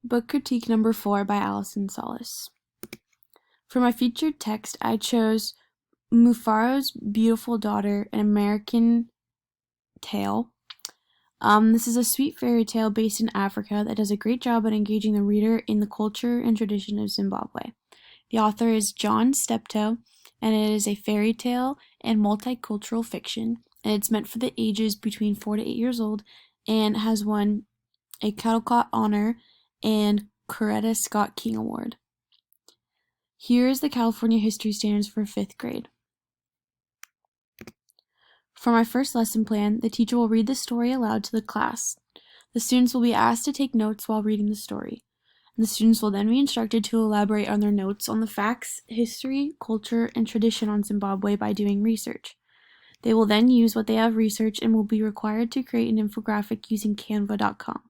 Book Critique number 4 by Allison Solis. For my featured text, I chose Mufaro's Beautiful Daughter, an American Tale. This is a sweet fairy tale based in Africa that does a great job at engaging the reader in the culture and tradition of Zimbabwe. The author is John Steptoe, and it is a fairy tale and multicultural fiction, and it's meant for the ages between 4 to 8 years old, and has won a Caldecott Honor and Coretta Scott King Award. Here is the California History Standards for 5th grade. For my first lesson plan, the teacher will read the story aloud to the class. The students will be asked to take notes while reading the story. And the students will then be instructed to elaborate on their notes on the facts, history, culture, and tradition on Zimbabwe by doing research. They will then use what they have researched and will be required to create an infographic using canva.com.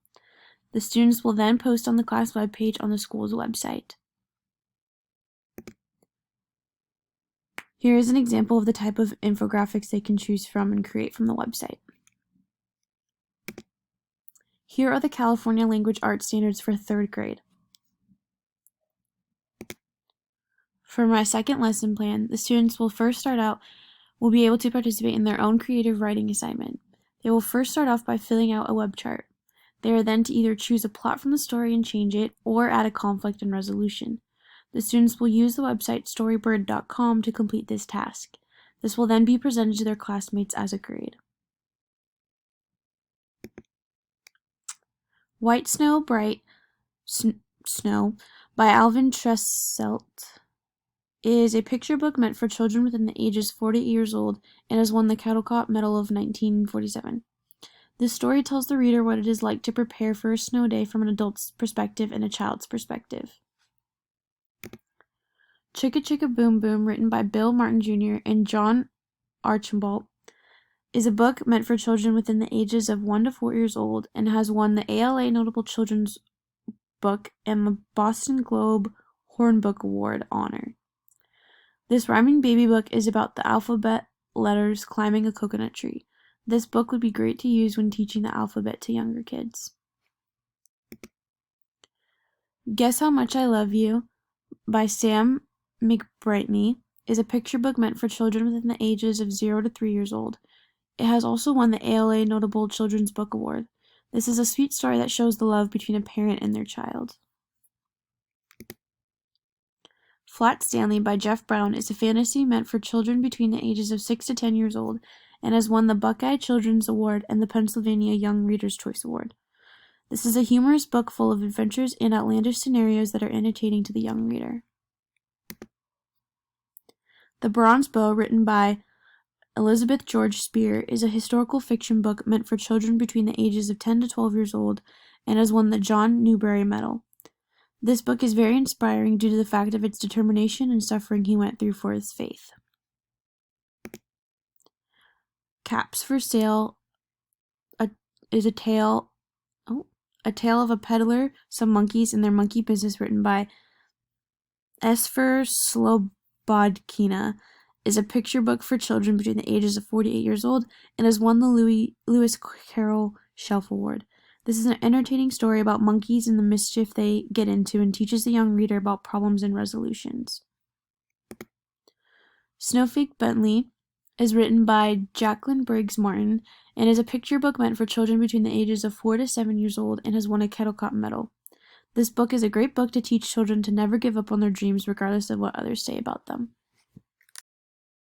The students will then post on the class webpage on the school's website. Here is an example of the type of infographics they can choose from and create from the website. Here are the California Language Arts Standards for 3rd grade. For my second lesson plan, the students will be able to participate in their own creative writing assignment. They will first start off by filling out a web chart. They are then to either choose a plot from the story and change it, or add a conflict and resolution. The students will use the website storybird.com to complete this task. This will then be presented to their classmates as a grade. White Snow, Bright Snow by Alvin Tresselt is a picture book meant for children within the ages 4 to 8 years old and has won the Caldecott Medal of 1947. This story tells the reader what it is like to prepare for a snow day from an adult's perspective and a child's perspective. Chicka Chicka Boom Boom, written by Bill Martin Jr. and John Archambault, is a book meant for children within the ages of 1 to 4 years old and has won the ALA Notable Children's Book and the Boston Globe Hornbook Award honor. This rhyming baby book is about the alphabet letters climbing a coconut tree. This book would be great to use when teaching the alphabet to younger kids. Guess How Much I Love You by Sam McBrightney is a picture book meant for children within the ages of 0 to 3 years old. It has also won the ALA Notable Children's Book Award. This is a sweet story that shows the love between a parent and their child. Flat Stanley by Jeff Brown is a fantasy meant for children between the ages of 6 to 10 years old and has won the Buckeye Children's Award and the Pennsylvania Young Readers' Choice Award. This is a humorous book full of adventures and outlandish scenarios that are entertaining to the young reader. The Bronze Bow, written by Elizabeth George Spear, is a historical fiction book meant for children between the ages of 10 to 12 years old and has won the John Newbery Medal. This book is very inspiring due to the fact of its determination and suffering he went through for his faith. Caps for Sale is a tale of a peddler, some monkeys, and their monkey business, written by Esfer Slobodkina, is a picture book for children between the ages of 48 years old and has won the Lewis Carroll Shelf Award. This is an entertaining story about monkeys and the mischief they get into and teaches the young reader about problems and resolutions. Snowflake Bentley is written by Jacqueline Briggs Martin and is a picture book meant for children between the ages of 4 to 7 years old and has won a Caldecott Medal. This book is a great book to teach children to never give up on their dreams regardless of what others say about them.